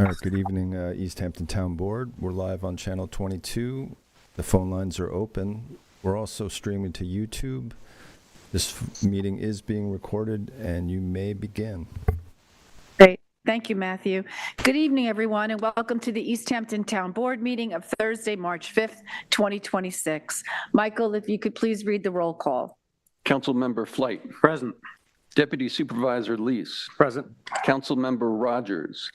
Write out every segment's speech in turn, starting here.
All right, good evening, East Hampton Town Board. We're live on Channel 22. The phone lines are open. We're also streaming to YouTube. This meeting is being recorded, and you may begin. Great. Thank you, Matthew. Good evening, everyone, and welcome to the East Hampton Town Board meeting of Thursday, March 5th, 2026. Michael, if you could please read the roll call. Councilmember Flight. Present. Deputy Supervisor Lease. Present. Councilmember Rogers.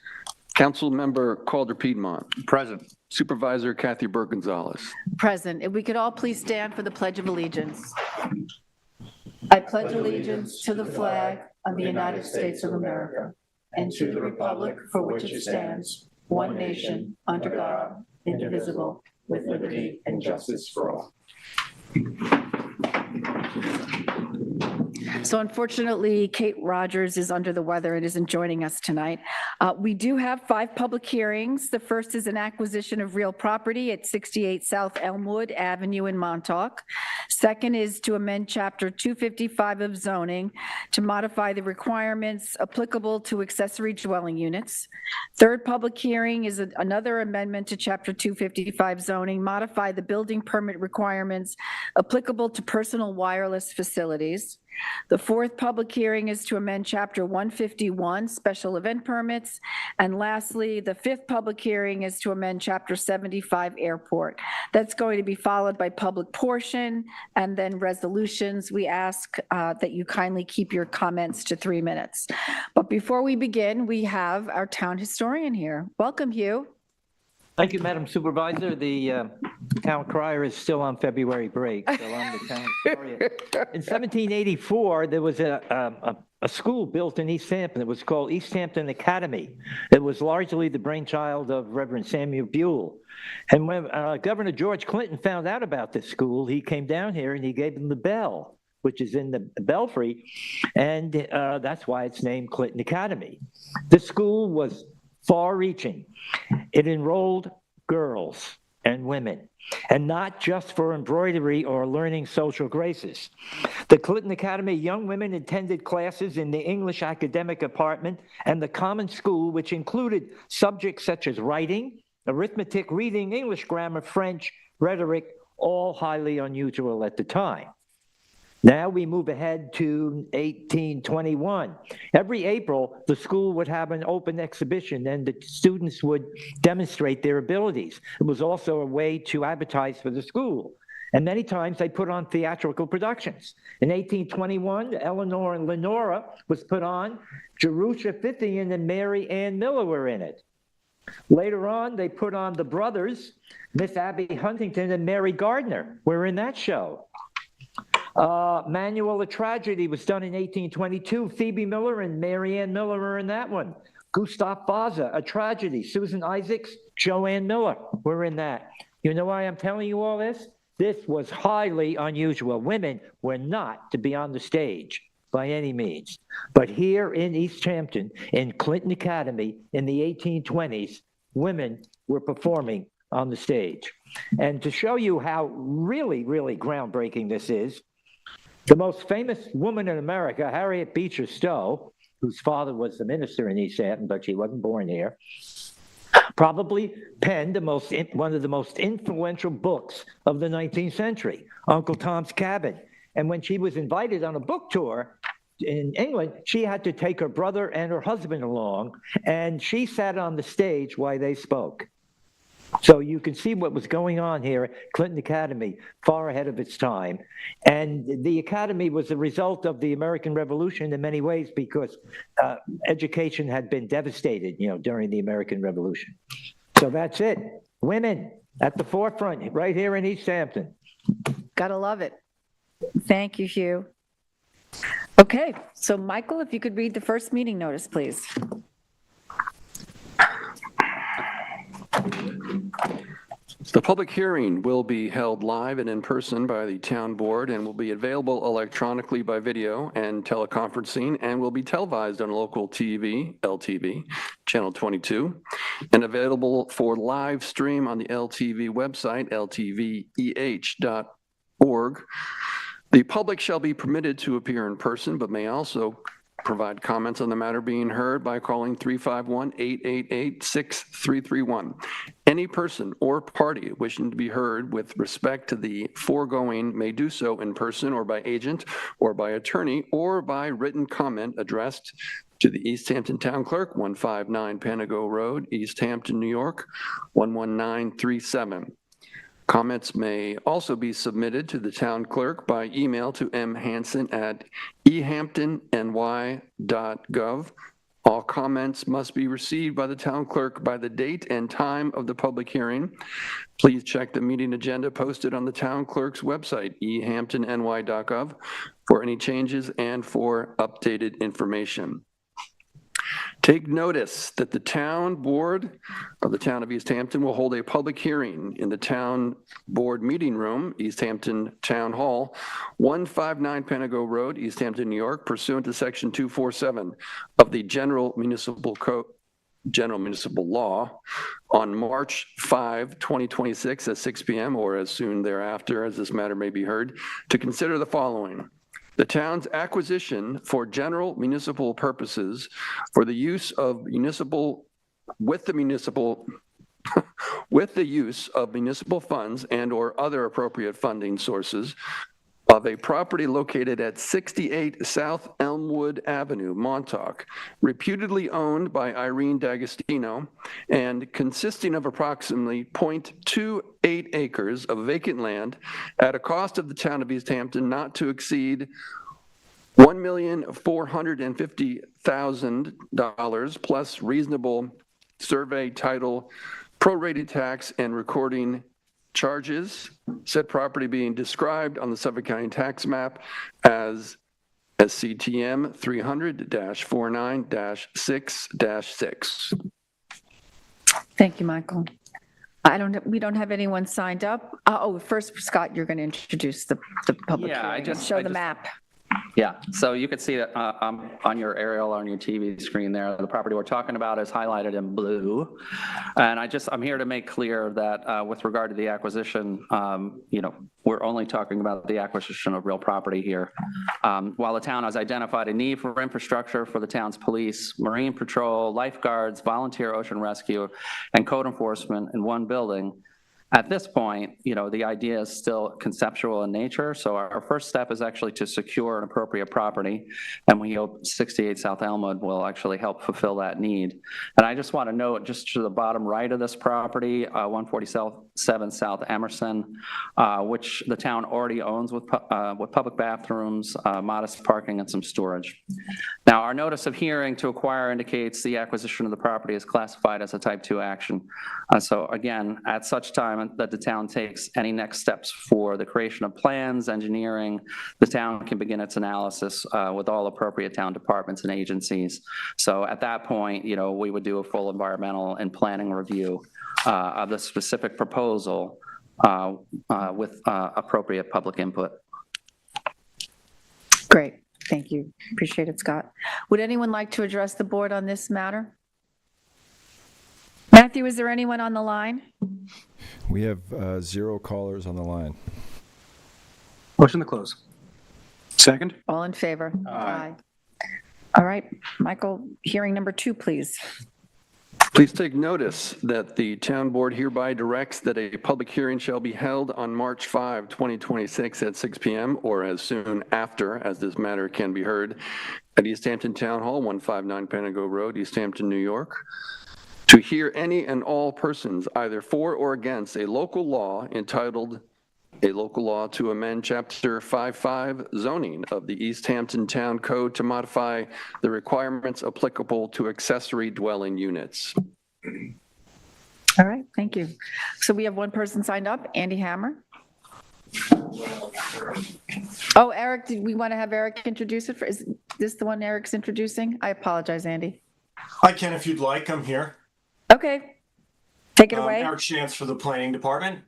Councilmember Calder-Piedmont. Present. Supervisor Kathy Burke-Gonzalez. Present. If we could all please stand for the Pledge of Allegiance. I pledge allegiance to the flag of the United States of America and to the republic for which it stands, one nation, under God, indivisible, with liberty and justice for all. So unfortunately, Kate Rogers is under the weather and isn't joining us tonight. We do have 5 public hearings. The first is an acquisition of real property at 68 South Elmwood Avenue in Montauk. Second is to amend Chapter 255 of zoning to modify the requirements applicable to accessory dwelling units. Third public hearing is another amendment to Chapter 255 zoning, modify the building permit requirements applicable to personal wireless facilities. The fourth public hearing is to amend Chapter 151, special event permits. And lastly, the fifth public hearing is to amend Chapter 75, airport. That's going to be followed by public portion and then resolutions. We ask that you kindly keep your comments to 3 minutes. But before we begin, we have our town historian here. Welcome, Hugh. Thank you, Madam Supervisor. The town crier is still on February break, so I'm the town historian. In 1784, there was a school built in East Hampton. It was called East Hampton Academy. It was largely the brainchild of Reverend Samuel Buell. And when Governor George Clinton found out about this school, he came down here and he gave them the bell, which is in the belfry, and that's why it's named Clinton Academy. The school was far-reaching. It enrolled girls and women, and not just for embroidery or learning social graces. The Clinton Academy young women attended classes in the English academic department and the common school, which included subjects such as writing, arithmetic, reading, English grammar, French, rhetoric, all highly unusual at the time. Now we move ahead to 1821. Every April, the school would have an open exhibition and the students would demonstrate their abilities. It was also a way to advertise for the school. And many times they put on theatrical productions. In 1821, Eleanor and Lenora was put on. Jerusha Fithian and Mary Ann Miller were in it. Later on, they put on The Brothers. Miss Abby Huntington and Mary Gardner were in that show. Manual of Tragedy was done in 1822. Phoebe Miller and Mary Ann Miller were in that one. Gustav Baza, A Tragedy. Susan Isaacs, Joanne Miller were in that. You know why I'm telling you all this? This was highly unusual. Women were not to be on the stage by any means. But here in East Hampton, in Clinton Academy in the 1820s, women were performing on the stage. And to show you how really, really groundbreaking this is, the most famous woman in America, Harriet Beecher Stowe, whose father was the minister in East Hampton, but she wasn't born here, probably penned one of the most influential books of the 19th century, Uncle Tom's Cabin. And when she was invited on a book tour in England, she had to take her brother and her husband along, and she sat on the stage while they spoke. So you can see what was going on here at Clinton Academy, far ahead of its time. And the Academy was a result of the American Revolution in many ways because education had been devastated, during the American Revolution. So that's it. Women at the forefront right here in East Hampton. Gotta love it. Thank you, Hugh. Okay, so Michael, if you could read the first meeting notice, please. The public hearing will be held live and in person by the town board and will be available electronically by video and teleconferencing and will be televised on local TV, LTV, channel 22, and available for live stream on the LTV website, ltveh.org. The public shall be permitted to appear in person, but may also provide comments on the matter being heard by calling 351-888-6331. Any person or party wishing to be heard with respect to the foregoing may do so in person or by agent or by attorney or by written comment addressed to the East Hampton Town Clerk, 159 Panago Road, East Hampton, New York, 11937. Comments may also be submitted to the town clerk by email to mhanson@ehamptony.gov. All comments must be received by the town clerk by the date and time of the public hearing. Please check the meeting agenda posted on the town clerk's website, ehamptony.gov, for any changes and for updated information. Take notice that the town board of the town of East Hampton will hold a public hearing in the town board meeting room, East Hampton Town Hall, 159 Panago Road, East Hampton, New York, pursuant to section 247 of the General Municipal Law on March 5, 2026 at 6 p.m. or as soon thereafter as this matter may be heard, to consider the following. The town's acquisition for general municipal purposes for the use of with the use of municipal funds and/or other appropriate funding sources of a property located at 68 South Elmwood Avenue, Montauk, reputedly owned by Irene D'Agostino and consisting of approximately 0.28 acres of vacant land at a cost of the town of East Hampton not to exceed $1,450,000 plus reasonable survey title, prorated tax, and recording charges, said property being described on the Suffolk County tax map as SCTM 300-49-6-6. Thank you, Michael. We don't have anyone signed up. Oh, first, Scott, you're going to introduce the public Yeah, hearing and show the map. Yeah, so you can see that on your aerial, on your TV screen there, the property we're talking about is highlighted in blue. And I'm here to make clear that with regard to the acquisition, we're only talking about the acquisition of real property here. While the town has identified a need for infrastructure for the town's police, marine patrol, lifeguards, volunteer ocean rescue, and code enforcement in one building, at this point, the idea is still conceptual in nature. So our first step is actually to secure an appropriate property. And we hope 68 South Elmwood will actually help fulfill that need. And I just want to note, just to the bottom right of this property, 147 South Emerson, which the town already owns with public bathrooms, modest parking, and some storage. Now, our notice of hearing to acquire indicates the acquisition of the property is classified as a type 2 action. So again, at such time that the town takes any next steps for the creation of plans, engineering, the town can begin its analysis with all appropriate town departments and agencies. So at that point, we would do a full environmental and planning review of the specific proposal with appropriate public input. Great. Thank you. Appreciate it, Scott. Would anyone like to address the board on this matter? Matthew, is there anyone on the line? We have 0 callers on the line. Motion to close. Second? All in favor? Aye. All right, Michael, hearing number 2, please. Please take notice that the town board hereby directs that a public hearing shall be held on March 5, 2026 at 6 p.m. or as soon after as this matter can be heard at East Hampton Town Hall, 159 Panago Road, East Hampton, New York, to hear any and all persons either for or against a local law entitled A Local Law to Amend Chapter 55 Zoning of the East Hampton Town Code to modify the requirements applicable to accessory dwelling units. All right, thank you. So we have one person signed up, Andy Hammer. Oh, Eric, did we want to have Eric introduce it? Is this the one Eric's introducing? I apologize, Andy. I can if you'd like. I'm here. Okay, take it away. Eric Shantz for the Planning Department.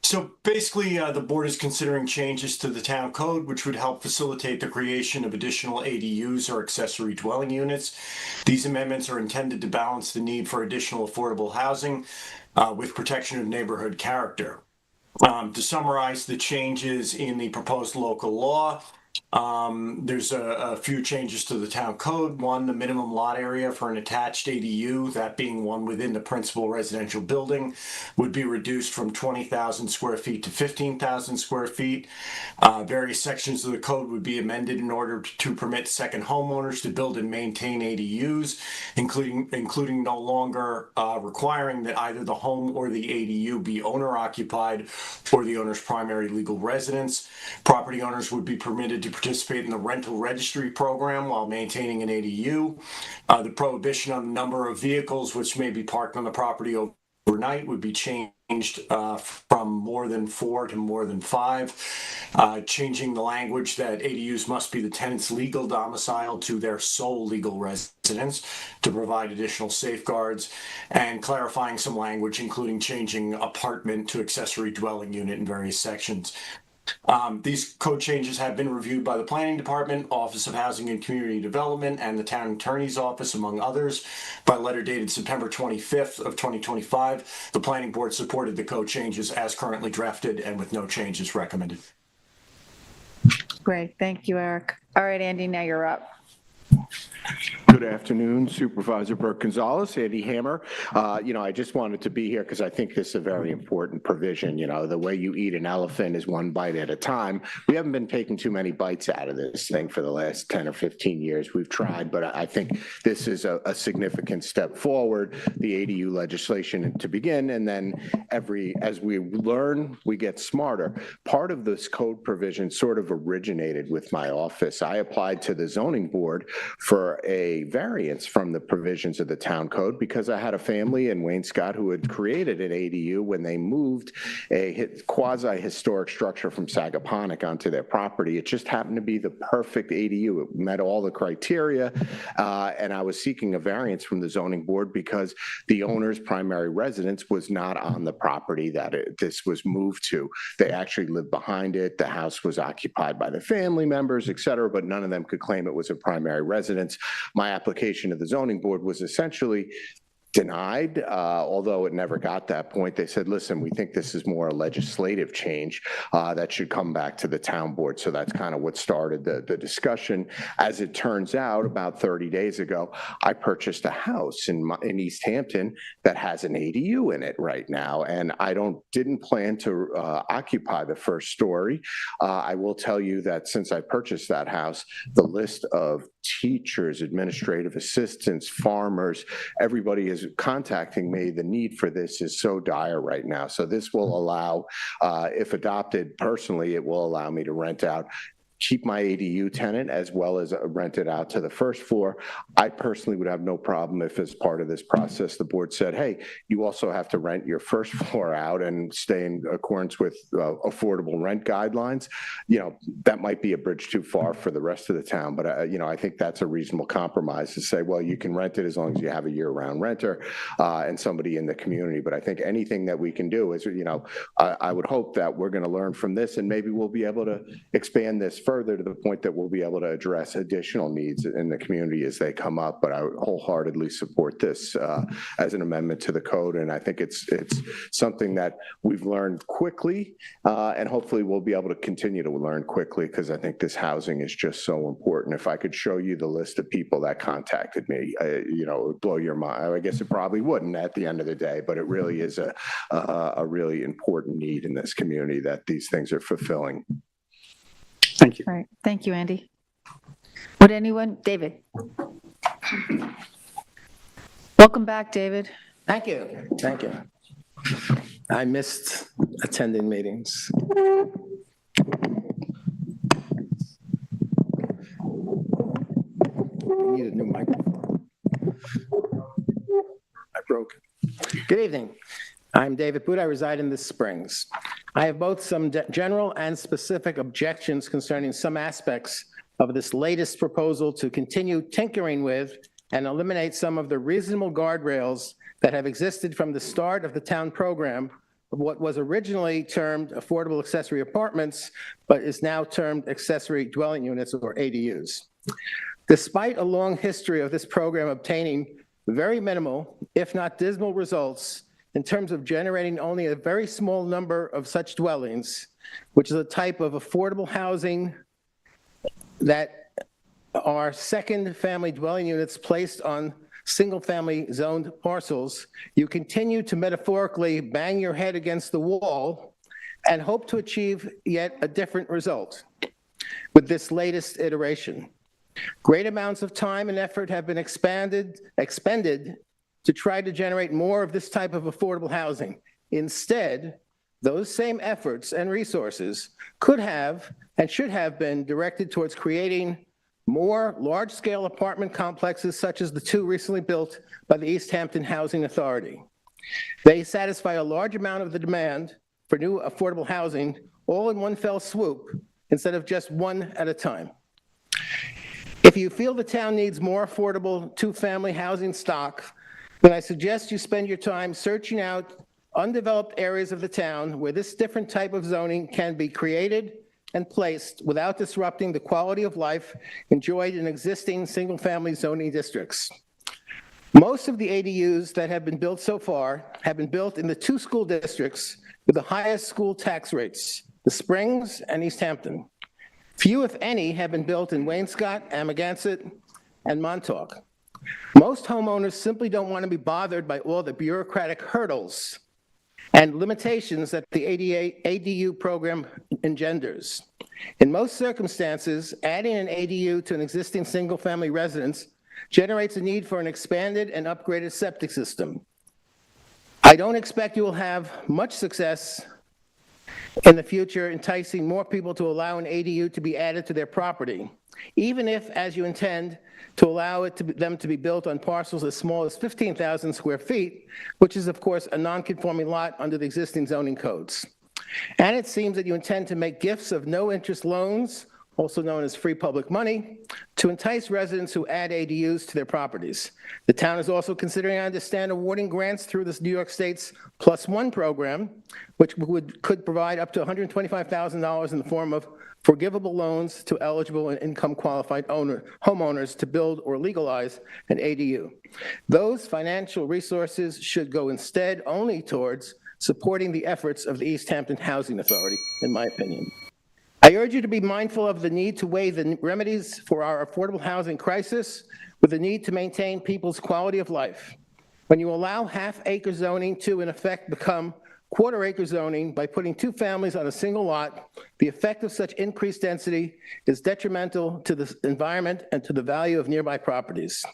So basically, the board is considering changes to the town code, which would help facilitate the creation of additional ADUs or accessory dwelling units. These amendments are intended to balance the need for additional affordable housing with protection of neighborhood character. To summarize the changes in the proposed local law, There's a few changes to the town code. One, the minimum lot area for an attached ADU, that being one within the principal residential building, would be reduced from 20,000 square feet to 15,000 square feet. Various sections of the code would be amended in order to permit second homeowners to build and maintain ADUs, including no longer requiring that either the home or the ADU be owner occupied or the owner's primary legal residence. Property owners would be permitted to participate in the rental registry program while maintaining an ADU. The prohibition on the number of vehicles which may be parked on the property overnight would be changed from more than 4 to more than 5, changing the language that ADUs must be the tenant's legal domicile to their sole legal residence to provide additional safeguards, and clarifying some language, including changing apartment to accessory dwelling unit in various sections. These code changes have been reviewed by the Planning Department, Office of Housing and Community Development, and the Town Attorney's Office, among others. By letter dated September 25th of 2025, the Planning Board supported the code changes as currently drafted and with no changes recommended. Great, thank you, Eric. All right, Andy, now you're up. Good afternoon, Supervisor Burke Gonzalez, Andy Hammer. I just wanted to be here because I think this is a very important provision. The way you eat an elephant is one bite at a time. We haven't been taking too many bites out of this thing for the last 10 or 15 years. We've tried, but I think this is a significant step forward, the ADU legislation to begin, and then as we learn, we get smarter. Part of this code provision sort of originated with my office. I applied to the zoning board for a variance from the provisions of the town code because I had a family in Wayne Scott who had created an ADU when they moved a quasi-historic structure from Sagaponack onto their property. It just happened to be the perfect ADU. It met all the criteria, and I was seeking a variance from the zoning board because the owner's primary residence was not on the property that this was moved to. They actually lived behind it. The house was occupied by the family members, et cetera, but none of them could claim it was a primary residence. My application to the zoning board was essentially denied, although it never got that point. They said, listen, we think this is more a legislative change that should come back to the town board. So that's kind of what started the discussion. As it turns out, about 30 days ago, I purchased a house in East Hampton that has an ADU in it right now. And I didn't plan to occupy the first story. I will tell you that since I purchased that house, the list of teachers, administrative assistants, farmers, everybody is contacting me. The need for this is so dire right now. So this will allow, if adopted personally, it will allow me to rent out, keep my ADU tenant as well as rent it out to the first floor. I personally would have no problem if as part of this process, the board said, hey, you also have to rent your first floor out and stay in accordance with affordable rent guidelines. That might be a bridge too far for the rest of the town, but I think that's a reasonable compromise to say, well, you can rent it as long as you have a year-round renter and somebody in the community. But I think anything that we can do is, I would hope that we're going to learn from this and maybe we'll be able to expand this further to the point that we'll be able to address additional needs in the community as they come up. But I would wholeheartedly support this as an amendment to the code. And I think it's something that we've learned quickly and hopefully we'll be able to continue to learn quickly because I think this housing is just so important. If I could show you the list of people that contacted me, it would blow your mind. I guess it probably wouldn't at the end of the day, but it really is a really important need in this community that these things are fulfilling. Thank you. All right, thank you, Andy. David? Welcome back, David. Thank you. Thank you. I missed attending meetings. I need a new microphone. I broke it. Good evening. I'm David Boot. I reside in the Springs. I have both some general and specific objections concerning some aspects of this latest proposal to continue tinkering with and eliminate some of the reasonable guardrails that have existed from the start of the town program of what was originally termed affordable accessory apartments, but is now termed accessory dwelling units or ADUs. Despite a long history of this program obtaining very minimal, if not dismal results, in terms of generating only a very small number of such dwellings, which is a type of affordable housing that are second-family dwelling units placed on single-family zoned parcels, you continue to metaphorically bang your head against the wall and hope to achieve yet a different result with this latest iteration. Great amounts of time and effort have been expended to try to generate more of this type of affordable housing. Instead, those same efforts and resources could have and should have been directed towards creating more large-scale apartment complexes such as the two recently built by the East Hampton Housing Authority. They satisfy a large amount of the demand for new affordable housing all in one fell swoop instead of just one at a time. If you feel the town needs more affordable two-family housing stock, then I suggest you spend your time searching out undeveloped areas of the town where this different type of zoning can be created and placed without disrupting the quality of life enjoyed in existing single-family zoning districts. Most of the ADUs that have been built so far have been built in the two school districts with the highest school tax rates, the Springs and East Hampton. Few, if any, have been built in Wainscott, Amagansett, and Montauk. Most homeowners simply don't want to be bothered by all the bureaucratic hurdles and limitations that the ADU program engenders. In most circumstances, adding an ADU to an existing single-family residence generates a need for an expanded and upgraded septic system. I don't expect you will have much success in the future enticing more people to allow an ADU to be added to their property, even if, as you intend, to allow them to be built on parcels as small as 15,000 square feet, which is, of course, a non-conforming lot under the existing zoning codes. And it seems that you intend to make gifts of no-interest loans, also known as free public money, to entice residents who add ADUs to their properties. The town is also considering, I understand, awarding grants through this New York State's Plus One program, which could provide up to $125,000 in the form of forgivable loans to eligible and income-qualified homeowners to build or legalize an ADU. Those financial resources should go instead only towards supporting the efforts of the East Hampton Housing Authority, in my opinion. I urge you to be mindful of the need to weigh the remedies for our affordable housing crisis with the need to maintain people's quality of life. When you allow half-acre zoning to, in effect, become quarter-acre zoning by putting two families on a single lot, the effect of such increased density is detrimental to the environment and to the value of nearby properties.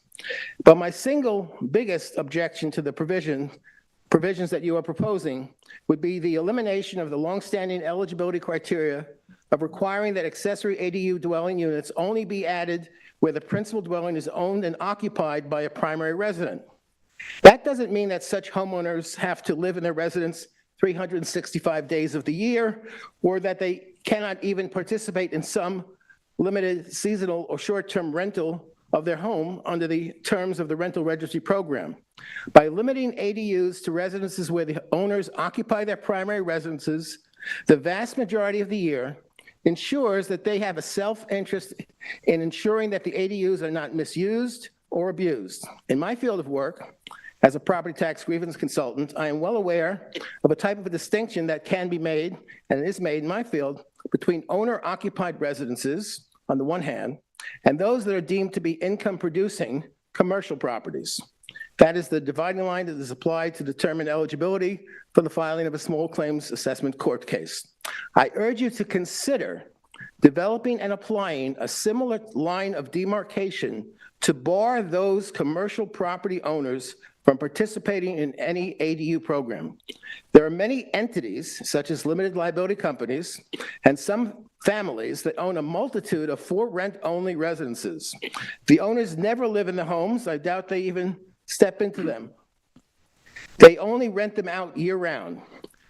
But my single biggest objection to the provisions that you are proposing would be the elimination of the longstanding eligibility criteria of requiring that accessory ADU dwelling units only be added where the principal dwelling is owned and occupied by a primary resident. That doesn't mean that such homeowners have to live in their residence 365 days of the year, or that they cannot even participate in some limited seasonal or short-term rental of their home under the terms of the rental registry program. By limiting ADUs to residences where the owners occupy their primary residences, the vast majority of the year ensures that they have a self-interest in ensuring that the ADUs are not misused or abused. In my field of work, as a property tax grievance consultant, I am well aware of a type of a distinction that can be made, and is made in my field, between owner-occupied residences, on the one hand, and those that are deemed to be income-producing commercial properties. That is the dividing line that is applied to determine eligibility for the filing of a small claims assessment court case. I urge you to consider developing and applying a similar line of demarcation to bar those commercial property owners from participating in any ADU program. There are many entities, such as limited liability companies, and some families that own a multitude of for-rent-only residences. The owners never live in the homes. I doubt they even step into them. They only rent them out year-round.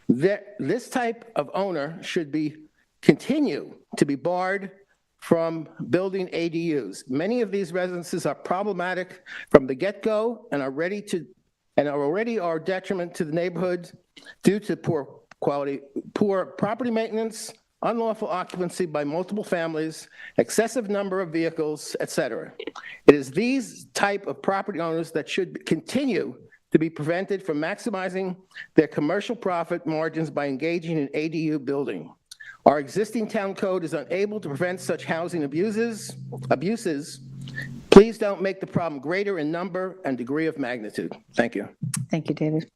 This type of owner should continue to be barred from building ADUs. Many of these residences are problematic from the get-go and are already detriment to the neighborhood due to poor property maintenance, unlawful occupancy by multiple families, excessive number of vehicles, etc. It is these type of property owners that should continue to be prevented from maximizing their commercial profit margins by engaging in ADU building. Our existing town code is unable to prevent such housing abuses. Please don't make the problem greater in number and degree of magnitude. Thank you. Thank you, David.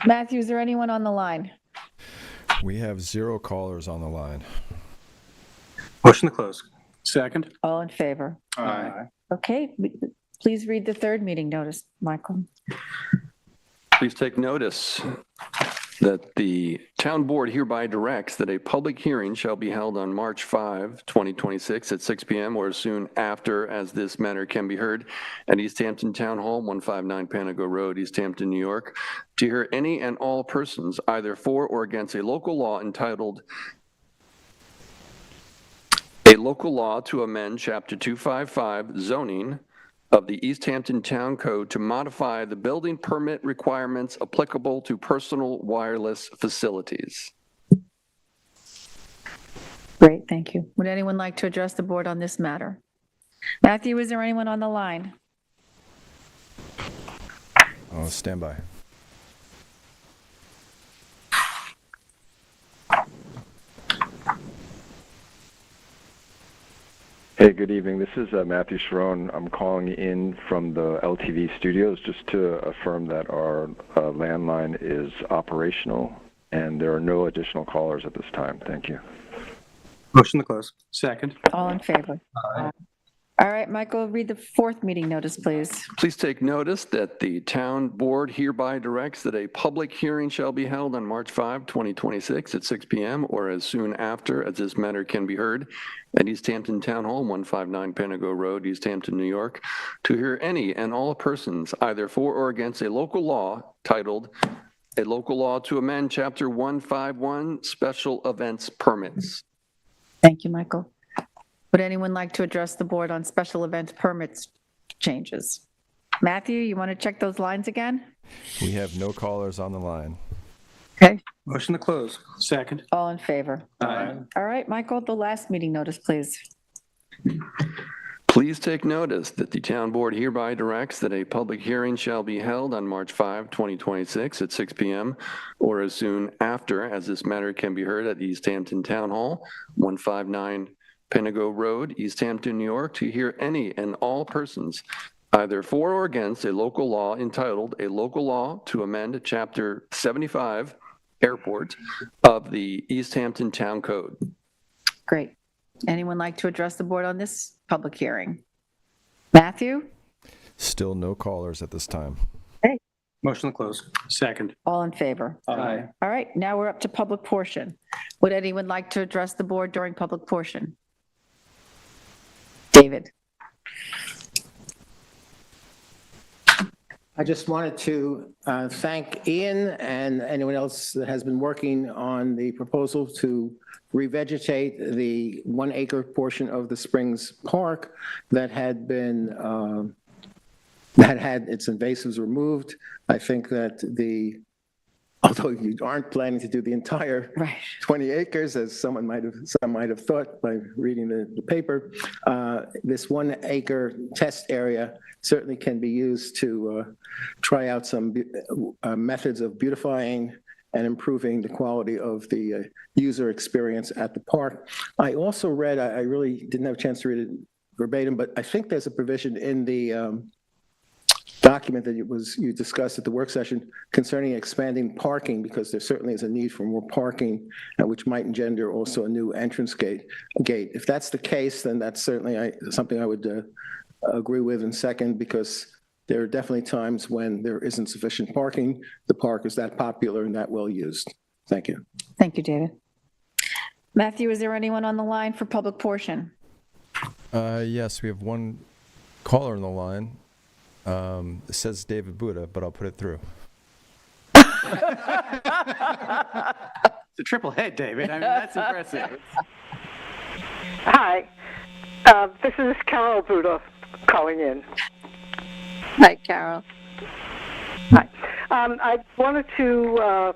Matthew, is there anyone on the line? We have 0 callers on the line. Motion to close. Second. All in favor? Aye. Okay, please read the third meeting notice, Michael. Please take notice that the town board hereby directs that a public hearing shall be held on March 5, 2026 at 6 p.m. or as soon after as this matter can be heard at East Hampton Town Hall, 159 Panago Road, East Hampton, New York, to hear any and all persons either for or against a local law entitled "A Local Law to Amend Chapter 255 Zoning of the East Hampton Town Code to modify the building permit requirements applicable to personal wireless facilities." Great, thank you. Would anyone like to address the board on this matter? Matthew, is there anyone on the line? Oh, stand by. Hey, good evening. This is Matthew Sharon. I'm calling in from the LTV studios just to affirm that our landline is operational and there are no additional callers at this time. Thank you. Motion to close. Second. All in favor? All right, Michael, read the fourth meeting notice, please. Please take notice that the town board hereby directs that a public hearing shall be held on March 5, 2026 at 6 p.m. or as soon after as this matter can be heard at East Hampton Town Hall, 159 Panago Road, East Hampton, New York, to hear any and all persons either for or against a local law titled "A Local Law to Amend Chapter 151 Special Events Permits." Thank you, Michael. Would anyone like to address the board on special events permits changes? Matthew, you want to check those lines again? We have no callers on the line. Okay. Motion to close. Second. All in favor? Aye. All right, Michael, the last meeting notice, please. Please take notice that the town board hereby directs that a public hearing shall be held on March 5, 2026 at 6 p.m. or as soon after as this matter can be heard at East Hampton Town Hall, 159 Panago Road, East Hampton, New York, to hear any and all persons either for or against a local law entitled "A Local Law to Amend Chapter 75 Airport of the East Hampton Town Code." Great. Anyone like to address the board on this public hearing? Matthew? Still no callers at this time. Motion to close. Second. All in favor? Aye. All right, now we're up to public portion. Would anyone like to address the board during public portion? David? I just wanted to thank Ian and anyone else that has been working on the proposal to revegetate the 1 acre portion of the Springs Park that had been, that had its invasives removed. I think that although you aren't planning to do the entire Right. 20 acres, as some might have thought by reading the paper, this 1 acre test area certainly can be used to try out some methods of beautifying and improving the quality of the user experience at the park. I also read, I really didn't have a chance to read it verbatim, but I think there's a provision in the document that you discussed at the work session concerning expanding parking, because there certainly is a need for more parking, which might engender also a new entrance gate. If that's the case, then that's certainly something I would agree with and second, because there are definitely times when there isn't sufficient parking. The park is that popular and that well used. Thank you. Thank you, David. Matthew, is there anyone on the line for public portion? Yes, we have one caller on the line. It says David Buddha, but I'll put it through. It's a triple hit, David. I mean, that's impressive. Hi, this is Carol Buda calling in. Hi, Carol. Hi. I wanted to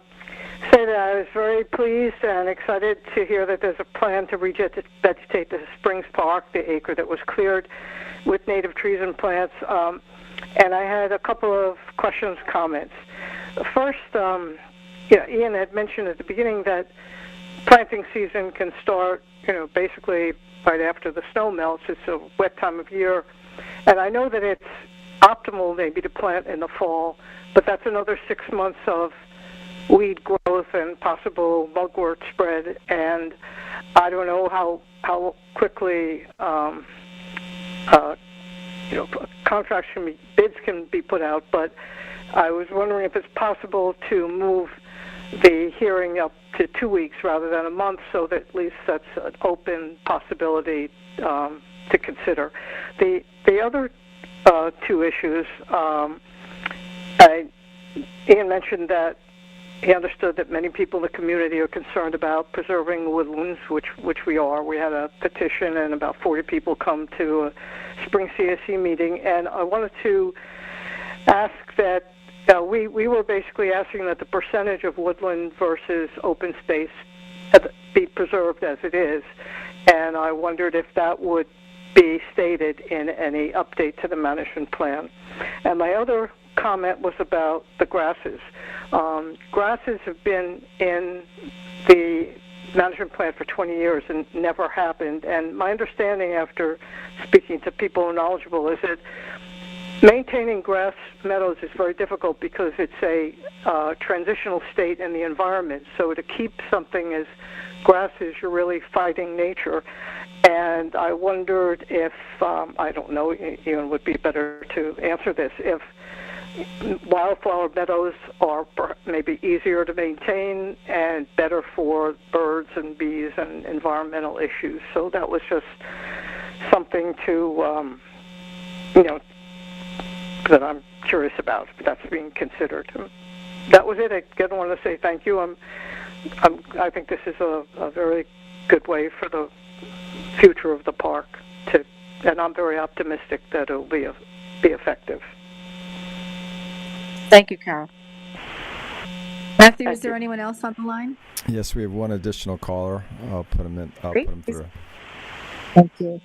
say that I was very pleased and excited to hear that there's a plan to revegetate the Springs Park, the acre that was cleared, with native trees and plants. And I had a couple of questions, comments. First, yeah, Ian had mentioned at the beginning that planting season can start, basically right after the snow melts. It's a wet time of year. And I know that it's optimal maybe to plant in the fall, but that's another 6 months of weed growth and possible mugwort spread. And I don't know how quickly, contracts bids can be put out, but I was wondering if it's possible to move the hearing up to 2 weeks rather than a month, so that at least that's an open possibility to consider. The other two issues, Ian mentioned that he understood that many people in the community are concerned about preserving woodlands, which we are. We had a petition and about 40 people come to a spring CSE meeting, and I wanted to ask that we were basically asking that the percentage of woodland versus open space be preserved as it is, and I wondered if that would be stated in any update to the management plan. And my other comment was about the grasses. Grasses have been in the management plan for 20 years and never happened, and my understanding after speaking to people who are knowledgeable is that maintaining grass meadows is very difficult because it's a transitional state in the environment. So to keep something as grasses, you're really fighting nature. And I wondered if, I don't know, Ian would be better to answer this, if wildflower meadows are maybe easier to maintain and better for birds and bees and environmental issues. So that was just something to, that I'm curious about, if that's being considered. That was it. I again want to say thank you. I think this is a very good way for the future of the park and I'm very optimistic that it will be effective. Thank you, Carol. Matthew, is there anyone else on the line? Yes, we have one additional caller. I'll put him in. I'll Great. put him through. Thank you.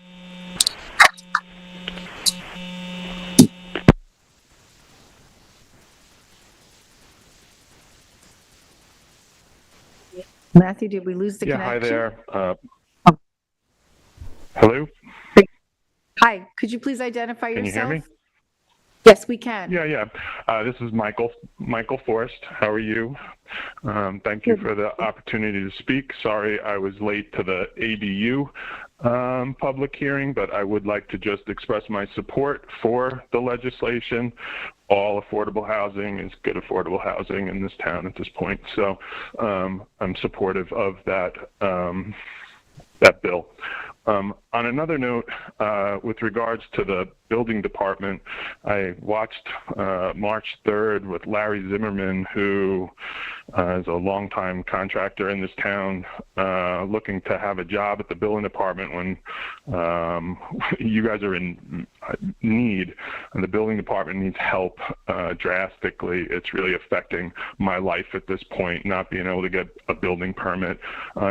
Matthew, did we lose the connection? Hi there. Hello? Hi, could you please identify yourself? Can you hear me? Yes, we can. Yeah. This is Michael Forrest. How are you? Thank you for the opportunity to speak. Sorry I was late to the ADU public hearing, but I would like to just express my support for the legislation. All affordable housing is good affordable housing in this town at this point. So I'm supportive of that bill. On another note, with regards to the building department, I watched March 3rd with Larry Zimmerman, who is a longtime contractor in this town, looking to have a job at the building department when you guys are in need, and the building department needs help drastically. It's really affecting my life at this point, not being able to get a building permit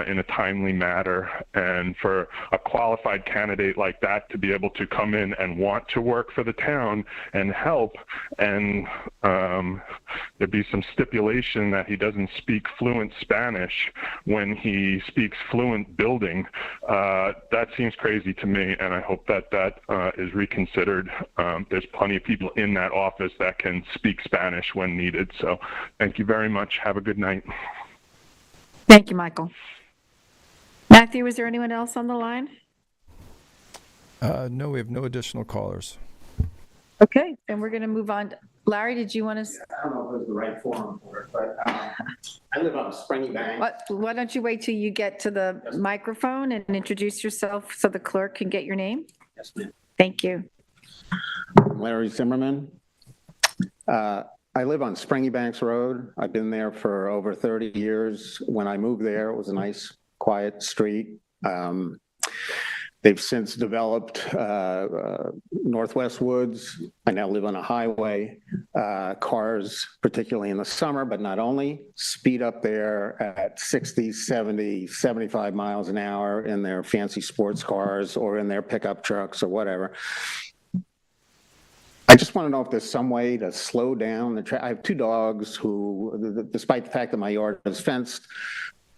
in a timely manner, and for a qualified candidate like that to be able to come in and want to work for the town and help, and there'd be some stipulation that he doesn't speak fluent Spanish when he speaks fluent building. That seems crazy to me, and I hope that is reconsidered. There's plenty of people in that office that can speak Spanish when needed. So thank you very much. Have a good night. Thank you, Michael. Matthew, is there anyone else on the line? No, we have no additional callers. Okay, then we're going to move on. Larry, did you want to? I don't know if it was the right forum for it, but I live on Springy Bank. Why don't you wait till you get to the microphone and introduce yourself so the clerk can get your name? Yes, ma'am. Thank you. Larry Zimmerman. I live on Springy Banks Road. I've been there for over 30 years. When I moved there, it was a nice, quiet street. They've since developed Northwest Woods. I now live on a highway. Cars, particularly in the summer, but not only, speed up there at 60, 70, 75 miles an hour in their fancy sports cars or in their pickup trucks or whatever. I just want to know if there's some way to slow down the I have two dogs who, despite the fact that my yard is fenced,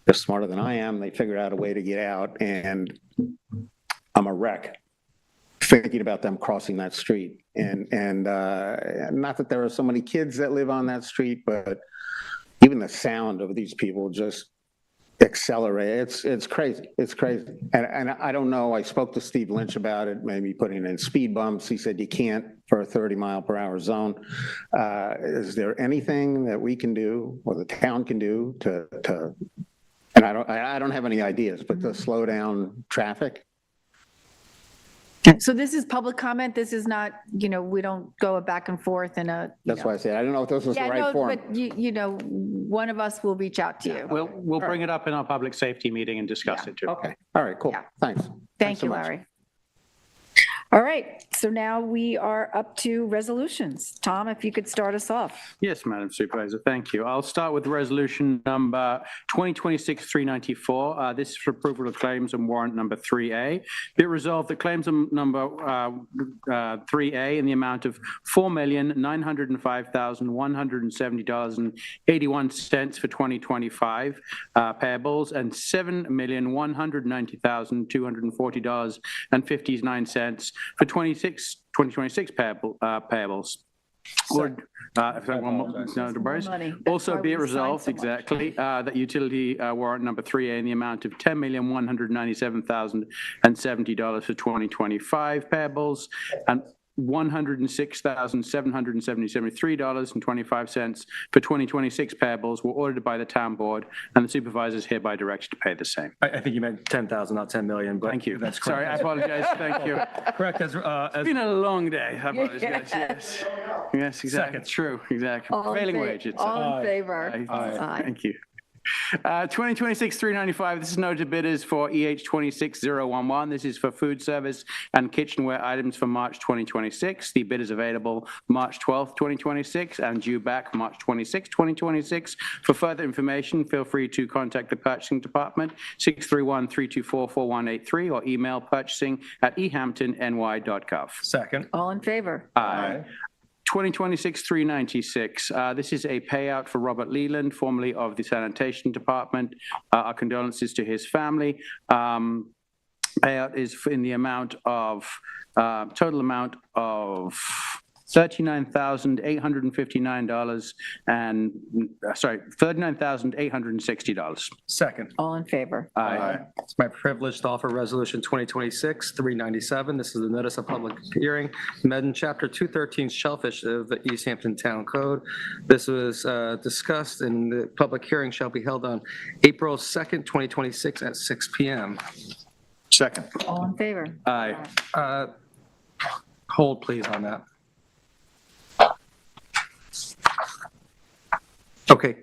they're smarter than I am. They figured out a way to get out, and I'm a wreck thinking about them crossing that street. And not that there are so many kids that live on that street, but even the sound of these people just accelerate. It's crazy. It's crazy. And I don't know. I spoke to Steve Lynch about it, maybe putting in speed bumps. He said you can't for a 30-mile-per-hour zone. Is there anything that we can do or the town can do to and I don't have any ideas, but to slow down traffic? So this is public comment. This is not, we don't go back and forth in a. That's why I said, I don't know if this was the right forum. But one of us will reach out to you. We'll bring it up in our public safety meeting and discuss it too. Okay. All right, cool. Yeah. Thanks. Thank Thanks so you, much. Larry. All right, so now we are up to resolutions. Tom, if you could start us off. Yes, Madam Supervisor, thank you. I'll start with resolution number 2026-394. This is for approval of claims and warrant number 3A. Be it resolved that claims number 3A in the amount of $4,905,170.81 for 2025 payables and $7,190,240.59 for 2026 payables. Money. Also That's be why it we resolved, signed so much. exactly, that utility warrant number 3A in the amount of $10,197,070 for 2025 payables and $106,773.25 for 2026 payables were ordered by the town board, and the supervisors hereby directed to pay the same. I think you meant 10,000, not 10 million, but. Thank you. That's Sorry, I correct. apologize. Thank you. Correct, It's been a long day. I apologize. Yes. Yes, exactly. Second. True, exactly. All in Prevailing fa- wage. It's All in favor? Aye. Thank you. 2026-395, this is noted bidders for EH 26011. This is for food service and kitchenware items for March 2026. The bid is available March 12th, 2026 and due back March 26th, 2026. For further information, feel free to contact the purchasing department, 631-324-4183, or email purchasing@ehamptonny.gov. Second. All in favor? Aye. 2026-396. This is a payout for Robert Leland, formerly of the Sanitation Department. Our condolences to his family. Payout is in the amount of, total amount of $39,859 and, $39,860. Second. All in favor? Aye. It's my privilege to offer Resolution 2026-397. This is the notice of public hearing, amending Chapter 213 Shellfish of the East Hampton Town Code. This was discussed, and the public hearing shall be held on April 2nd, 2026 at 6 p.m. Second. All in favor? Aye. Hold, please, on that. Okay.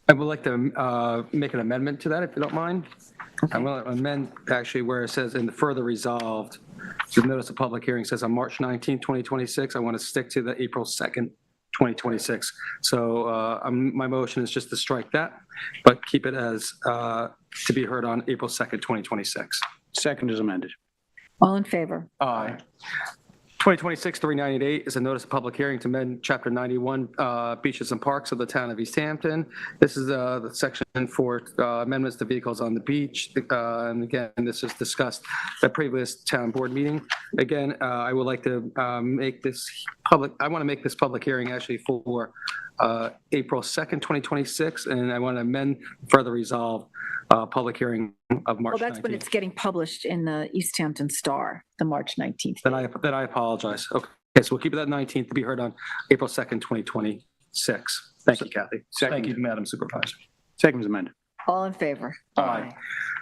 I would like to make an amendment to that, if you don't mind. I'm going to amend actually where it says in the further resolved, the notice of public hearing says on March 19, 2026. I want to stick to the April 2nd, 2026. So my motion is just to strike that, but keep it as to be heard on April 2nd, 2026. Second is amended. All in favor? Aye. 2026-398 is a notice of public hearing to amend Chapter 91 Beaches and Parks of the Town of East Hampton. This is the section for amendments to vehicles on the beach. And again, this is discussed at previous town board meeting. Again, I would like to make this public, I want to make this public hearing actually for April 2nd, 2026, and I want to amend further resolve public hearing of March 19th. Well, that's when it's getting published in the East Hampton Star, the March 19th. Then I apologize. Okay, so we'll keep it at 19th to be heard on April 2nd, 2026. Thank you, Kathy. Thank you, Madam Supervisor. Second is amended. All in favor? Aye.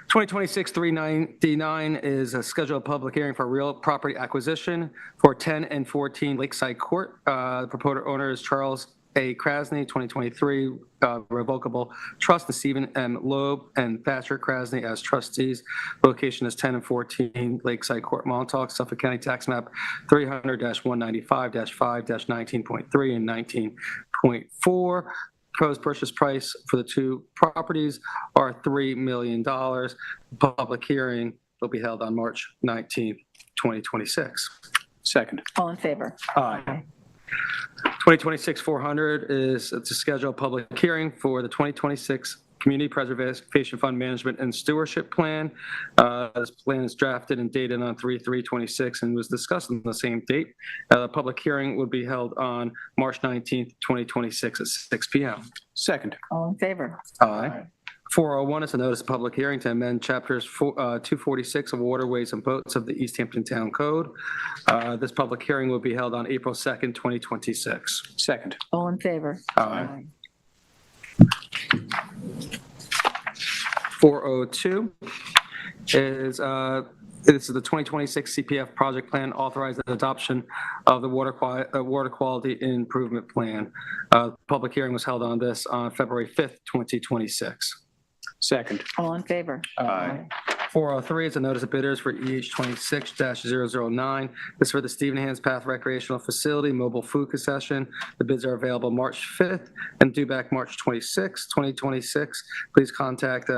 2026-399 is a scheduled public hearing for real property acquisition for 10 and 14 Lakeside Court. The proponent owner is Charles A. Krasny, 2023 revocable trust, and Stephen M. Loeb and Patrick Krasny as trustees. Location is 10 and 14 Lakeside Court, Montauk, Suffolk County Tax Map 300-195-5-19.3 and 19.4. Proposed purchase price for the two properties are $3 million. Public hearing will be held on March 19th, 2026. Second. All in favor? Aye. 2026-400 is to schedule a public hearing for the 2026 Community Preservation Fund Management and Stewardship Plan. This plan is drafted and dated on 3/3/26 and was discussed on the same date. The public hearing would be held on March 19th, 2026 at 6 p.m. Second. All in favor? Aye. 401 is a notice of public hearing to amend chapters 246 of Waterways and Boats of the East Hampton Town Code. This public hearing will be held on April 2nd, 2026. Second. All in favor? Aye. 402 is this is the 2026 CPF project plan authorizing adoption of the water quality improvement plan. Public hearing was held on this on February 5th, 2026. Second. All in favor? Aye. 403 is a notice of bidders for EH 26-009. This is for the Stephen Hands Path Recreational Facility Mobile Food Concession. The bids are available March 5th and due back March 26th, 2026. Please contact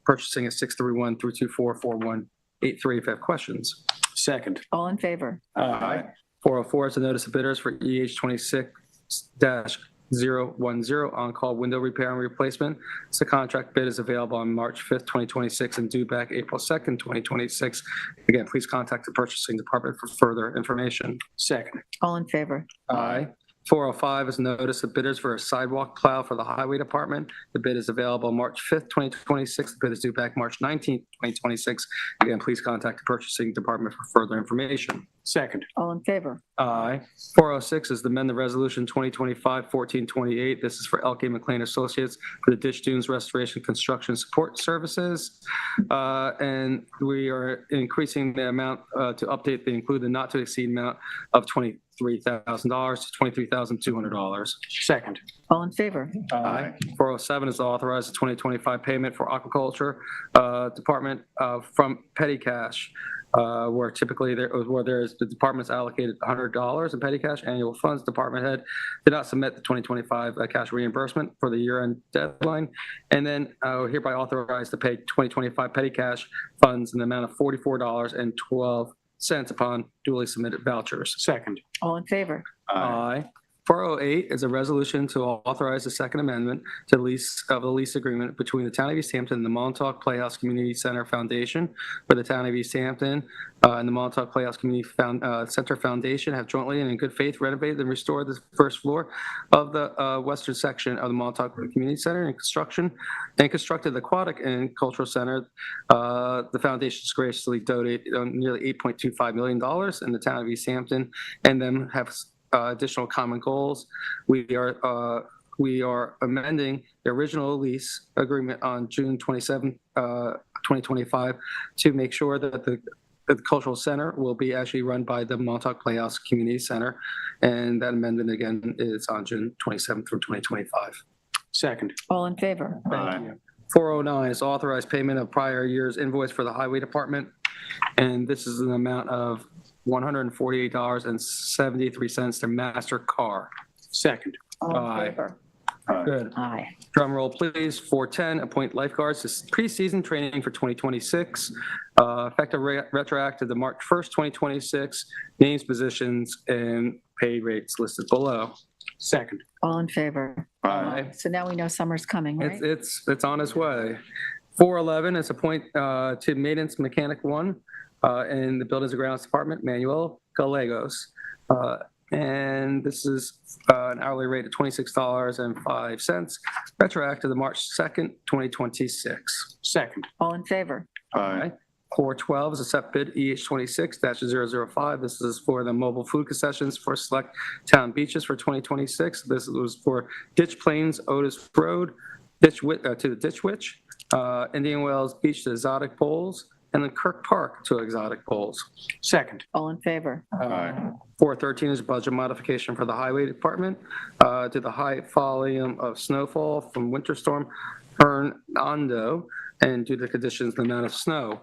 purchasing at 631-324-4183 if you have questions. Second. All in favor? Aye. 404 is a notice of bidders for EH 26-010 on-call window repair and replacement. The contract bid is available on March 5th, 2026 and due back April 2nd, 2026. Again, please contact the purchasing department for further information. Second. All in favor? Aye. 405 is notice of bidders for a sidewalk plow for the Highway Department. The bid is available March 5th, 2026. The bid is due back March 19th, 2026. Again, please contact the purchasing department for further information. Second. All in favor? Aye. 406 is to amend the resolution 2025-1428. This is for L.K. McLean Associates for the ditch dunes restoration construction support services. And we are increasing the amount to update the include the not to exceed amount of $23,000 to $23,200. Second. All in favor? Aye. 407 is to authorize the 2025 payment for aquaculture department from petty cash. Where typically the department's allocated $100 in petty cash annual funds. Department head did not submit the 2025 cash reimbursement for the year-end deadline, and then hereby authorized to pay 2025 petty cash funds in the amount of $44.12 upon duly submitted vouchers. Second. All in favor? Aye. 408 is a resolution to authorize the Second Amendment to the lease agreement between the Town of East Hampton and the Montauk Playhouse Community Center Foundation, where the Town of East Hampton and the Montauk Playhouse Community Center Foundation have jointly and in good faith renovated and restored the first floor of the western section of the Montauk Community Center and constructed the Aquatic and Cultural Center. The foundation has graciously donated nearly $8.25 million, and the Town of East Hampton and them have additional common goals. We are amending the original lease agreement on June 27, 2025 to make sure that the cultural center will be actually run by the Montauk Playhouse Community Center. And that amendment again is on June 27th through 2025. Second. All in favor? Aye. 409 is authorized payment of prior year's invoice for the Highway Department. And this is an amount of $148.73 to MasterCar. Second. All in Aye. favor? Good. Aye. Drum roll, please. 410, appoint lifeguards to preseason training for 2026. Effective retroactive to March 1st, 2026. Names, positions, and pay rates listed below. Second. All in favor? Aye. So now we know summer's coming, right? It's on its way. 411 is appoint to maintenance mechanic 1 in the Buildings and Grounds Department, Manuel Gallegos. And this is an hourly rate of $26.05, retroactive to March 2nd, 2026. Second. All in favor? Aye. 412 is a set bid EH 26-005. This is for the mobile food concessions for select town beaches for 2026. This was for Ditch Plains, Otis Road, to the Ditch Witch, Indian Wells Beach to Exotic Bowls, and then Kirk Park to Exotic Bowls. Second. All in favor? 413 is budget modification for the Highway Department to the high volume of snowfall from Winter Storm Hernando and due to the conditions, the amount of snow.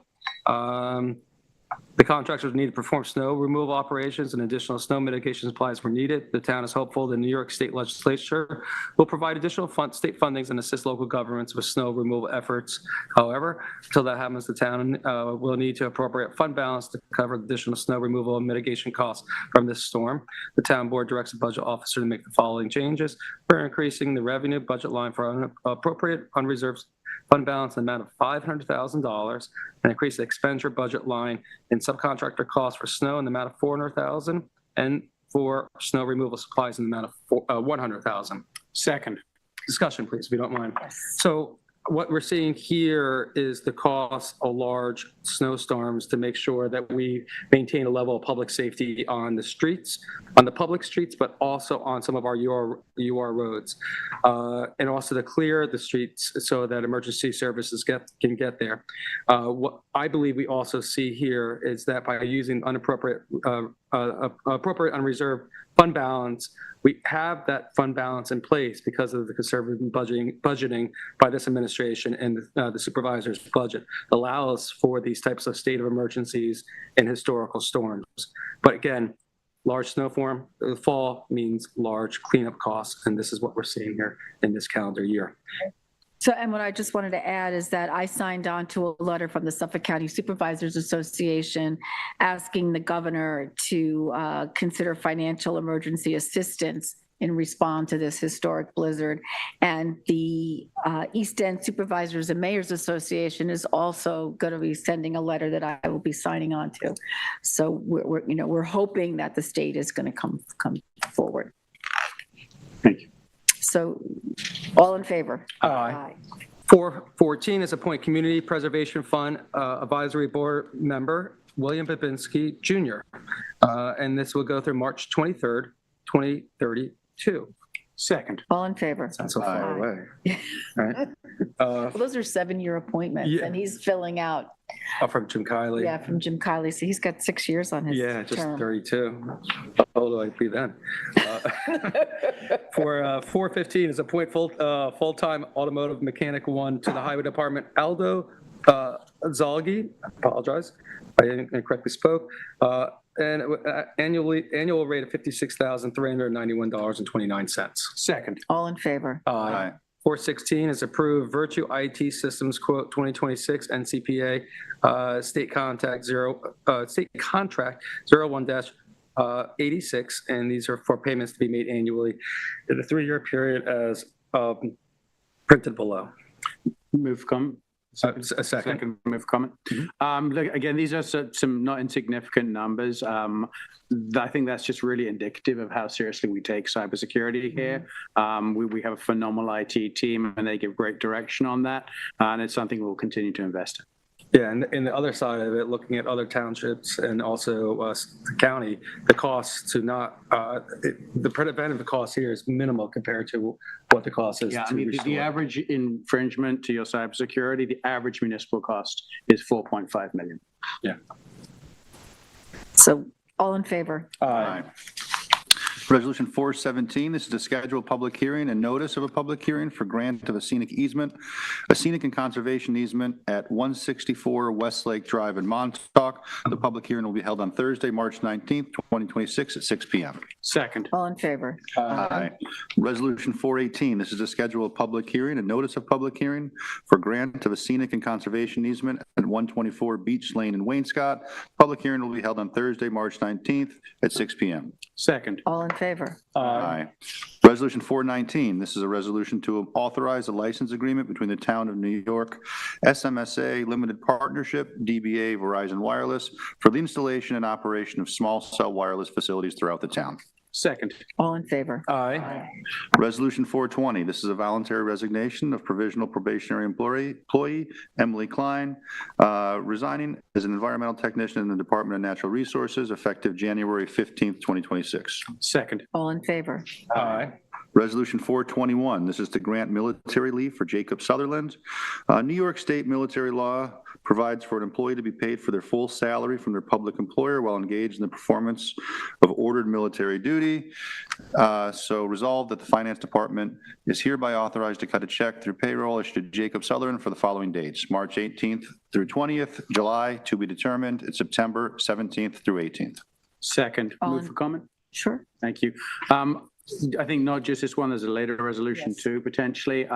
The contractors need to perform snow removal operations and additional snow mitigation supplies were needed. The town is hopeful the New York State Legislature will provide additional state fundings and assist local governments with snow removal efforts. However, until that happens, the town will need to appropriate fund balance to cover additional snow removal and mitigation costs from this storm. The town board directs the budget officer to make the following changes. We're increasing the revenue budget line for appropriate unreserved fund balance in the amount of $500,000 and increase the expenditure budget line in subcontractor costs for snow in the amount of $400,000 and for snow removal supplies in the amount of $100,000. Second. Discussion, please, if you don't mind. So what we're seeing here is the cost of large snowstorms to make sure that we maintain a level of public safety on the streets, on the public streets, but also on some of our UR roads. And also to clear the streets so that emergency services can get there. What I believe we also see here is that by using appropriate unreserved fund balance, we have that fund balance in place because of the conservative budgeting by this administration and the supervisor's budget allows for these types of state of emergencies and historical storms. But again, large snowstorm, the fall means large cleanup costs, and this is what we're seeing here in this calendar year. So, and what I just wanted to add is that I signed on to a letter from the Suffolk County Supervisors Association asking the governor to consider financial emergency assistance in response to this historic blizzard. And the East End Supervisors and Mayors Association is also going to be sending a letter that I will be signing on to. So we're hoping that the state is going to come forward. Thank you. So, all in favor? Aye. 414 is appoint Community Preservation Fund Advisory Board member William Babinski Jr. And this will go through March 23rd, 2032. Second. All in favor? Sounds so far away. Right. Well, those are 7-year appointments, Yeah. and he's filling out, From Jim Kiley. yeah, from Jim Kiley, so he's got 6 years on his Yeah, just term. 32. How old will I be then? For 415 is appoint full-time automotive mechanic 1 to the Highway Department, Aldo Zalgi, I apologize, I incorrectly spoke, and annual rate of $56,391.29. Second. All in favor? Aye. 416 is approved Virtue IT Systems quote 2026 NCPA state contract 01-86, and these are for payments to be made annually in a 3-year period as printed below. Move comment. A second. Move comment. Look, again, these are some not insignificant numbers. I think that's just really indicative of how seriously we take cybersecurity here. We have a phenomenal IT team, and they give great direction on that, and it's something we'll continue to invest in. Yeah, and the other side of it, looking at other townships and also the county, the cost to not, the preventive cost here is minimal compared to what the cost is. Yeah, to I mean, restore. the average infringement to your cybersecurity, the average municipal cost is $4.5 million. Yeah. So, all in favor? Aye. Resolution 417, this is to schedule a public hearing and notice of a public hearing for grant of a scenic easement, a scenic and conservation easement at 164 Westlake Drive in Montauk. The public hearing will be held on Thursday, March 19th, 2026 at 6 p.m. Second. All in favor? Aye. Resolution 418, this is to schedule a public hearing and notice of public hearing for grant of a scenic and conservation easement at 124 Beach Lane in Waynescott. Public hearing will be held on Thursday, March 19th at 6 p.m. Second. All in favor? Aye. Resolution 419, this is a resolution to authorize a license agreement between the Town of New York, SMSA Limited Partnership, DBA Verizon Wireless, for the installation and operation of small cell wireless facilities throughout the town. Second. All in favor? Aye. Resolution 420, this is a voluntary resignation of provisional probationary employee Emily Klein, resigning as an environmental technician in the Department of Natural Resources effective January 15th, 2026. Second. All in favor? Aye. Resolution 421, this is to grant military leave for Jacob Sutherland. New York State military law provides for an employee to be paid for their full salary from their public employer while engaged in the performance of ordered military duty. So resolved that the Finance Department is hereby authorized to cut a check through payroll issued to Jacob Sutherland for the following dates: March 18th through 20th, July to be determined, and September 17th through 18th. Second. All Move in- for comment? Sure. Thank you. I think not just this one, there's a later resolution Yes. too, potentially.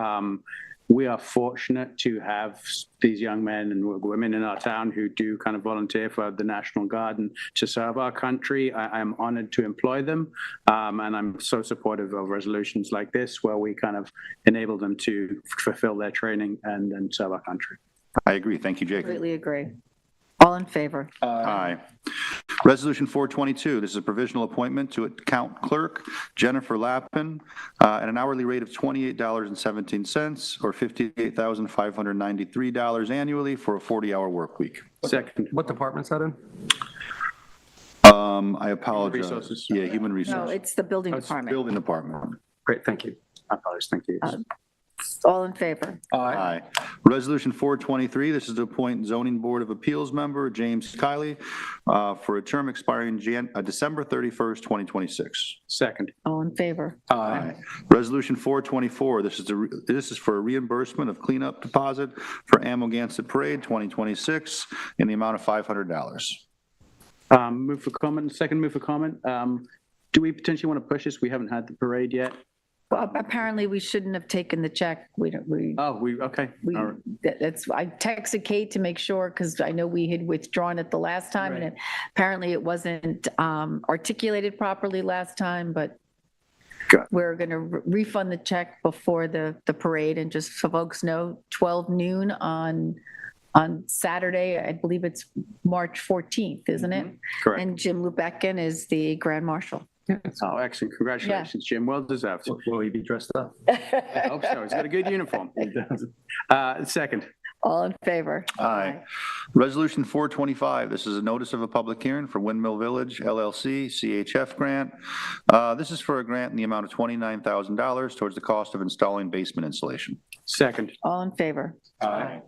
We are fortunate to have these young men and women in our town who do kind of volunteer for the National Guard and to serve our country. I am honored to employ them. And I'm so supportive of resolutions like this where we kind of enable them to fulfill their training and serve our country. I agree. Thank you, Jacob. Completely agree. All in favor? Aye. Resolution 422, this is a provisional appointment to account clerk Jennifer Lappin at an hourly rate of $28.17 or $58,593 annually for a 40-hour work week. Second. What department's that in? I apologize. Resources. Yeah, human No, resources. it's the building That's department. Building department. Great, thank you. I apologize. Thank you. All in favor? Aye. Resolution 423, this is to appoint zoning board of appeals member James Kiley for a term expiring December 31st, 2026. Second. All in favor? Aye. Resolution 424, this is for a reimbursement of cleanup deposit for Amagansett Parade 2026 in the amount of $500. Move for comment. Second move for comment. Do we potentially want to push this? We haven't had the parade yet. Well, apparently we shouldn't have taken the check. We don't, Okay. All right. that's, I texted Kate to make sure, because I know we had withdrawn it the last time, and apparently it wasn't articulated properly last time, but Good. we're going to refund the check before the parade, and just so folks know, 12 noon on Saturday, I believe it's March 14th, isn't it? Correct. And Jim Lubecken is the Grand Marshal. Oh, excellent. Congratulations, Jim. Well deserved. Will he be dressed up? I hope so. He's got a good uniform. Second. All in favor? Aye. Resolution 425, this is a notice of a public hearing for Windmill Village LLC CHF grant. This is for a grant in the amount of $29,000 towards the cost of installing basement insulation. Second. All in favor? Aye.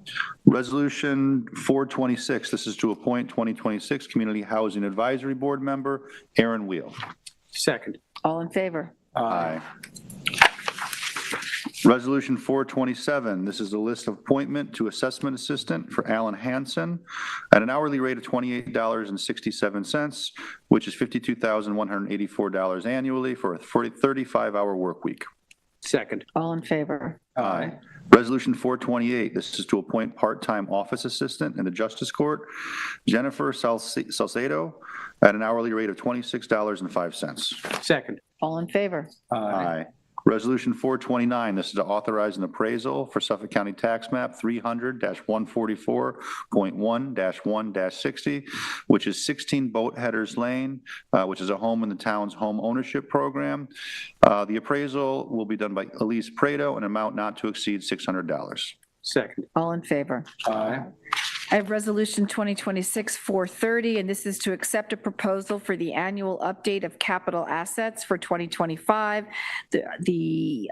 Resolution 426, this is to appoint 2026 Community Housing Advisory Board member Aaron Wheel. Second. All in favor? Aye. Resolution 427, this is a list of appointment to assessment assistant for Alan Hansen at an hourly rate of $28.67, which is $52,184 annually for a 35-hour work week. Second. All in favor? Aye. Resolution 428, this is to appoint part-time office assistant in the Justice Court, Jennifer Salcedo, at an hourly rate of $26.05. Second. All in favor? Aye. Resolution 429, this is to authorize an appraisal for Suffolk County Tax Map 300-144.1-1-60, which is 16 Boat Headers Lane, which is a home in the town's home ownership program. The appraisal will be done by Elise Prado, an amount not to exceed $600. Second. All in favor? Aye. I have Resolution 2026-430, and this is to accept a proposal for the annual update of capital assets for 2025. The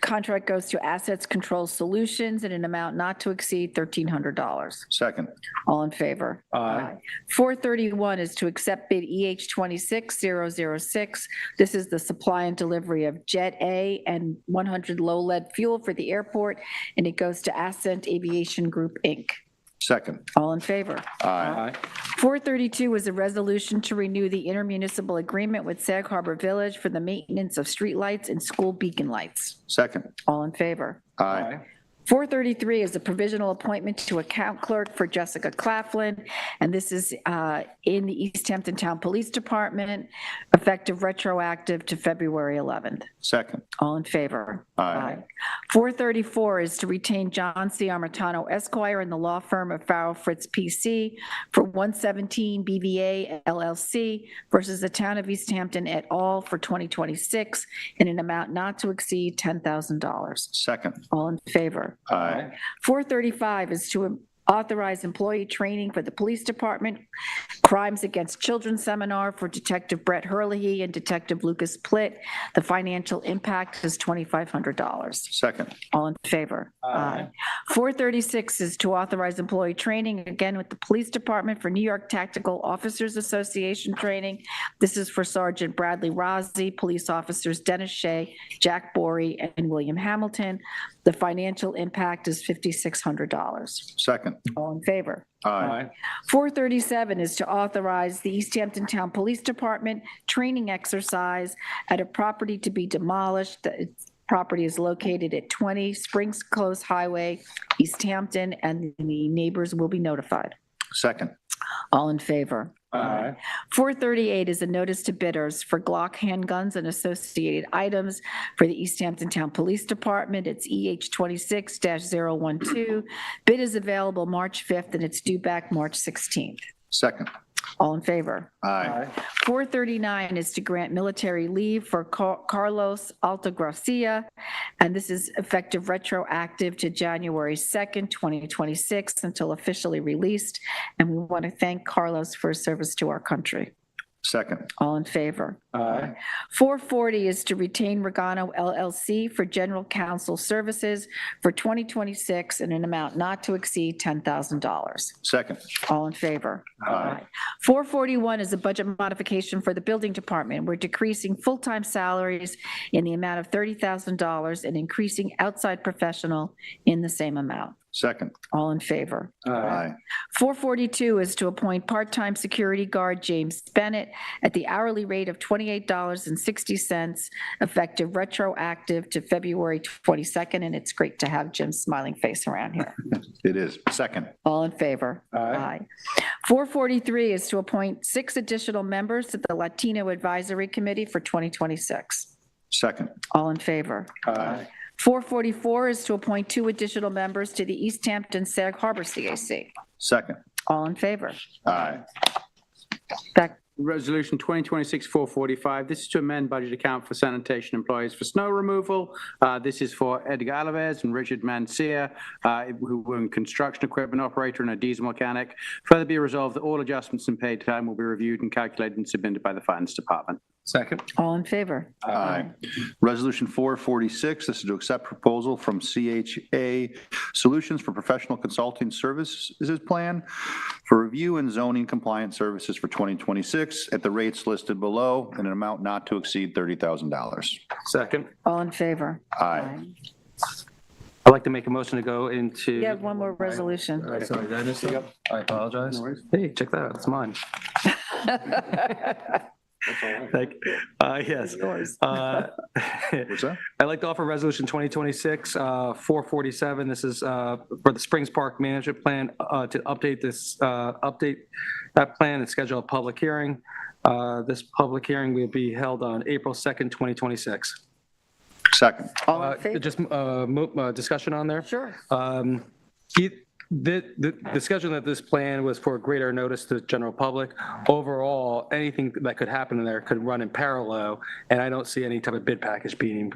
contract goes to Assets Control Solutions in an amount not to exceed $1,300. Second. All in favor? Aye. 431 is to accept bid EH 26006. This is the supply and delivery of Jet A and 100 low lead fuel for the airport, and it goes to Ascent Aviation Group, Inc. Second. All in favor? Aye. 432 is a resolution to renew the intermunicipal agreement with Sag Harbor Village for the maintenance of streetlights and school beacon lights. Second. All in favor? Aye. 433 is a provisional appointment to account clerk for Jessica Claflin, and this is in the East Hampton Town Police Department, effective retroactive to February 11th. Second. All in favor? Aye. 434 is to retain John C. Armatano Esquire in the law firm of Farrell Fritz PC for 117 BVA LLC versus the Town of East Hampton et al. For 2026 in an amount not to exceed $10,000. Second. All in favor? Aye. 435 is to Authorize employee training for the police department, crimes against children seminar for Detective Brett Herlihy and Detective Lucas Plitt. The financial impact is $2,500. Second. All in favor? Aye. 436 is to authorize employee training, again with the police department for New York Tactical Officers Association training. This is for Sergeant Bradley Rossi, police officers Dennis Shea, Jack Borey, and William Hamilton. The financial impact is $5,600. Second. All in favor? Aye. 437 is to authorize the East Hampton Town Police Department training exercise at a property to be demolished. The property is located at 20 Springs Close Highway, East Hampton, and the neighbors will be notified. Second. All in favor? Aye. 438 is a notice to bidders for Glock handguns and associated items for the East Hampton Town Police Department. It's EH 26-012. Bid is available March 5th and it's due back March 16th. Second. All in favor? Aye. 439 is to grant military leave for Carlos Altagracia, and this is effective retroactive to January 2nd, 2026, until officially released. And we want to thank Carlos for his service to our country. Second. All in favor? Aye. 440 is to retain Regano LLC for general counsel services for 2026 in an amount not to exceed $10,000. Second. All in favor? Aye. 441 is a budget modification for the building department. We're decreasing full-time salaries in the amount of $30,000 and increasing outside professional in the same amount. Second. All in favor? Aye. 442 is to appoint part-time security guard James Bennett at the hourly rate of $28.60, effective retroactive to February 22nd, and it's great to have Jim's smiling face around here. It is. Second. All in favor? Aye. 443 is to appoint 6 additional members to the Latino Advisory Committee for 2026. Second. All in favor? Aye. 444 is to appoint 2 additional members to the East Hampton Sag Harbor CAC. Second. All in favor? Aye. Back. Resolution 2026-445, this is to amend budget account for sanitation employees for snow removal. This is for Edgar Alaves and Richard Mancia, who were a construction equipment operator and a diesel mechanic. Further be resolved that all adjustments in paid time will be reviewed and calculated and submitted by the Finance Department. Second. All in favor? Aye. Resolution 446, this is to accept proposal from CHA Solutions for Professional Consulting Services Plan for review and zoning compliance services for 2026 at the rates listed below in an amount not to exceed $30,000. Second. All in favor? Aye. I'd like to make a motion to go into. You have one more resolution. Sorry, did I miss it? I apologize. Hey, check that out. It's mine. Thank you. Yes. Yours. What's that? I'd like to offer Resolution 2026-447. This is for the Springs Park Management Plan to update that plan and schedule a public hearing. This public hearing will be held on April 2nd, 2026. Second. All in favor? Just discussion on there. Sure. The scheduling of this plan was for greater notice to the general public. Overall, anything that could happen in there could run in parallel, and I don't see any type of bid package being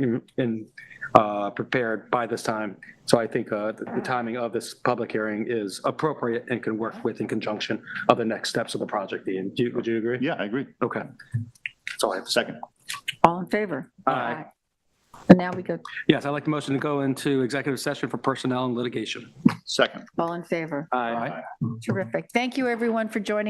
prepared by this time. So I think the timing of this public hearing is appropriate and can work with in conjunction of the next steps of the project. Ian, would you agree? Yeah, I agree. Okay. That's all I have. Second. All in favor? Aye. And now we go, Yes, I'd like the motion to go into executive session for personnel and litigation. Second. all in favor? Aye. Terrific. Thank you, everyone, for joining